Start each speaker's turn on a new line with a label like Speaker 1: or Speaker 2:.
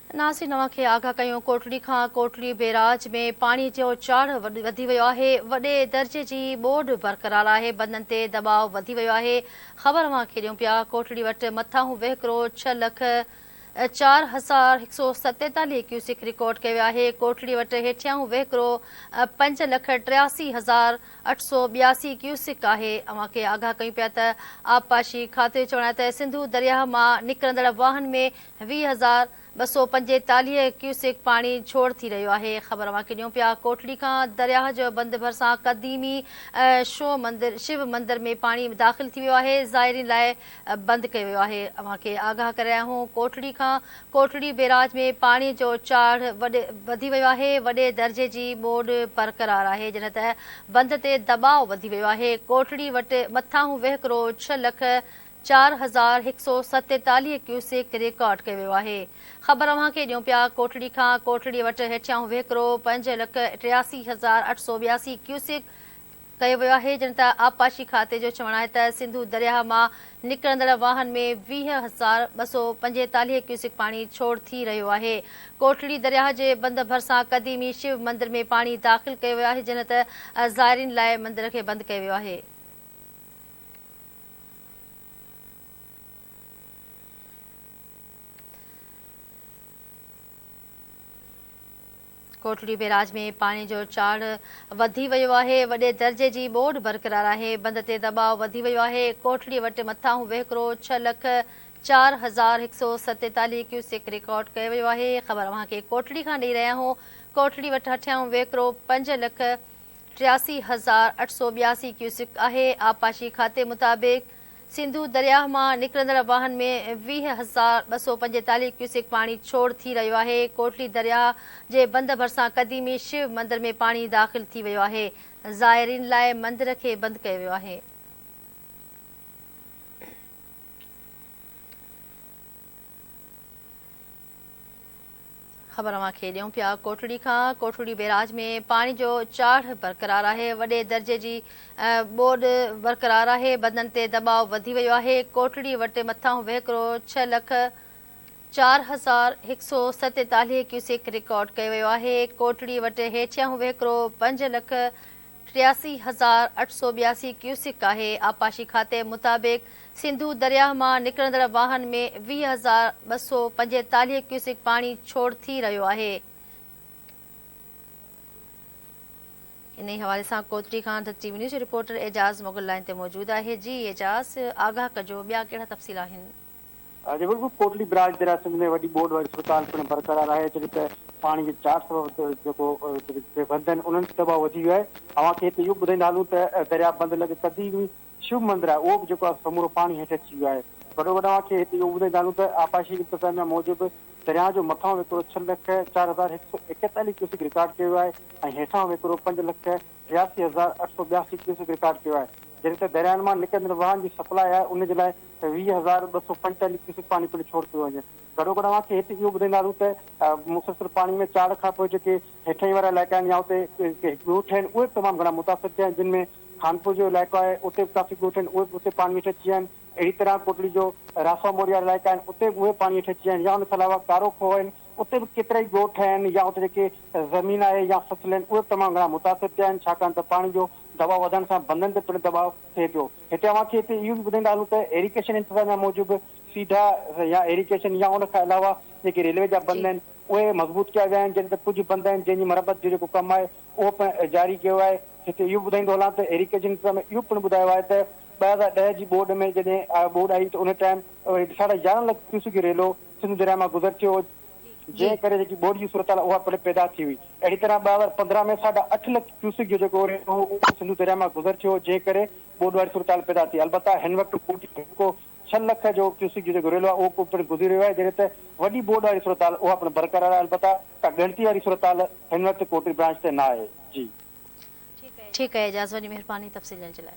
Speaker 1: नासिर नवां खे आगाह कयूं। कोटड़ी खां कोटड़ी बैराज में पाणी जो चाढ़ वधी वियो आहे। वॾे दर्जे जी ॿोॾ बरक़रार आहे। बंदनि ते दबाव वधी वियो आहे। ख़बर अवां खे ॾियूं पिया। कोटड़ी वटि मथां वहिकिरो 6,04,147 क्यूसिक रिकॉर्ड कयो आहे। कोटड़ी वटि हेठियां वहिकिरो 5,83,882 क्यूसिक आहे। अवां खे आगाह कयूं पिया त आबपाशी खाते चवण आहे त सिंधू दरिया मां निकिरंदड़ वाहन में 20,245 क्यूसिक पाणी छोड़ थी रहियो आहे। ख़बर अवां खे ॾियूं पिया। कोटड़ी खां दरिया जो बंद भरिसां क़दीमी शिव मंदिर में पाणी दाख़िल थी वियो आहे। ज़ाइरीन लाइ बंदि कयो वियो आहे। अवां खे आगाह करे रहिया आहियूं। कोटड़ी खां कोटड़ी बैराज में पाणी जो चाढ़ वधी वियो आहे। वॾे दर्जे जी ॿोॾ बरक़रार आहे, जॾहिं त बंद ते दबाव वधी वियो आहे। कोटड़ी वटि मथां वहिकिरो 6,04,147 क्यूसिक रिकॉर्ड कयो वियो आहे। ख़बर अवां खे ॾियूं पिया। कोटड़ी खां कोटड़ी वटि हेठियां वहिकिरो 5,83,882 क्यूसिक कयो वियो आहे, जॾहिं त आबपाशी खाते जो चवणु आहे त सिंधू दरिया मां निकिरंदड़ वाहन में 20,245 क्यूसिक पाणी छोड़ थी रहियो आहे। कोटड़ी दरिया जे बंद भरिसां क़दीमी शिव मंदिर में पाणी दाख़िल कयो वियो आहे, जॾहिं त ज़ाइरीन लाइ मंदिर खे बंदि कयो वियो आहे। कोटड़ी बैराज में पाणी जो चाढ़ वधी वियो आहे। वॾे दर्जे जी ॿोॾ बरक़रार आहे। बंद ते दबाव वधी वियो आहे। कोटड़ी वटि मथां वहिकिरो 6,04,147 क्यूसिक रिकॉर्ड कयो वियो आहे। ख़बर अवां खे कोटड़ी खां ॾेई रहिया आहियूं। कोटड़ी वटि हेठियां वहिकिरो 5,83,882 क्यूसिक आहे। आबपाशी खाते मुताबिक़ सिंधू दरिया मां निकिरंदड़ वाहन में 20,245 क्यूसिक पाणी छोड़ थी रहियो आहे। कोटड़ी दरिया जे बंद भरिसां क़दीमी शिव मंदिर में पाणी दाख़िल थी वियो आहे। ज़ाइरीन लाइ मंदिर खे बंदि कयो वियो आहे। ख़बर अवां खे ॾियूं पिया। कोटड़ी खां कोटड़ी बैराज में पाणी जो चाढ़ बरक़रार आहे। वॾे दर्जे जी ॿोॾ बरक़रार आहे। बंदनि ते दबाव वधी वियो आहे। कोटड़ी वटि मथां वहिकिरो 6,04,147 क्यूसिक रिकॉर्ड कयो वियो आहे। कोटड़ी वटि हेठियां वहिकिरो 5,83,882 क्यूसिक आहे। आबपाशी खाते मुताबिक़ सिंधू दरिया मां निकिरंदड़ वाहन में 20,245 क्यूसिक पाणी छोड़ थी रहियो आहे। इन हवाले सां कोटड़ी खां टीवी न्यूज़ रिपोर्टर एजाज़ मुग़ल लाइन ते मौजूदु आहे। जी एजाज़, आगाह कजो, ॿिया कहिड़ा तफ़सील आहिनि?
Speaker 2: बिल्कुलु कोटड़ी बैराज दरियासिंध में वॾी ॿोॾ वारी सूरत पिणु बरक़रार आहे। जॾहिं त पाणी जे 400 जेको बंद आहिनि उन्हनि ते दबाव वधी वियो आहे। अव्हां खे हिते इहो ॿुधाईंदा हलूं त दरिया बंदि लॻे क़दीमी शिव मंदिर आहे, उहो बि जेको आहे समूरो पाणी हेठि अची वियो आहे। गॾोगॾु अव्हां खे हिते इहो ॿुधाईंदा हलूं त आबपाशी इंतिज़ामिया मूजिबि दरिया जो मथां वेकिरो 6,04,141 क्यूसिक रिकॉर्ड कयो आहे ऐं हेठां वेकिरो 5,83,882 क्यूसिक रिकॉर्ड कयो आहे। जॾहिं त दरियानि मां निकिरंदड़ वाहन जी सप्लाई आहे उनजे लाइ 20,245 क्यूसिक पाणी पिणु छोड़ पियो वञे। गॾोगॾु अव्हां खे हिते इहो ॿुधाईंदा हलूं त मुसलसल पाणी में चाढ़ खां पोइ जेके हेठि वारा इलाइक़ा आहिनि या उते ॻोठ आहिनि उहे तमामु घणा मुतासिर थिया आहिनि, जिन में खानपुर जो इलाइक़ो आहे उते बि काफ़ी ॻोठ आहिनि, उहे बि उते पाणी हेठि अची विया आहिनि। अहिड़ी तरह कोटड़ी जो राफा मोरिया इलाइक़ा आहिनि उते बि उहे पाणी हेठि अची विया आहिनि, या उन खां अलावा कारो खो आहिनि उते बि केतिरा ई ॻोठ आहिनि, या उते जेके ज़मीन आहे या फसल आहिनि उहे तमामु घणा मुतासिर थिया आहिनि, छाकाणि त पाणी जो दबाव वधण सां बंदनि ते पिणु दबाव थिए पियो। हिते अव्हां खे हिते इहो बि ॿुधाईंदा हलूं त एरिगेशन इंतिज़ामिया मूजिबि सीधा या एरिगेशन या उन खां अलावा जेके रेलवे जा बंद आहिनि उहे मज़बूत कया विया आहिनि, जॾहिं त कुझु बंद आहिनि जंहिंजी मरम्मत जो जेको कमु आहे उहो पिणु जारी कयो आहे। हिते इहो ॿुधाईंदो हलां त एरिगेशन इंतिज़ामिया इहो पिणु ॿुधायो आहे त 2010 जी ॿोॾ में जॾहिं ॿोॾ आई त उन टाइम 11.5 लाख क्यूसिक रेलो सिंधु दरिया मां गुज़र थियो, जंहिं करे जेकी ॿोॾ जी सूरत आहे उहा पिणु पैदा थी हुई। अहिड़ी तरह 2015 में 8.5 लाख क्यूसिक जो जेको रेलो सिंधु दरिया मां गुज़र थियो, जंहिं करे ॿोॾ वारी सूरत पैदा थी। अलबत्ता हिन वक़्तु 6 लाख जो क्यूसिक जो जेको रेलो आहे उहो पिणु गुज़री रहियो आहे, जॾहिं त वॾी ॿोॾ वारी सूरत उहा पिणु बरक़रार आहे। अलबत्ता ॻणती वारी सूरत हिन वक़्तु कोटड़ी ब्रांच ते न आहे। जी
Speaker 1: ठीकु आहे एजाज़, वॾी महिरबानी तफ़सीलनि जे लाइ।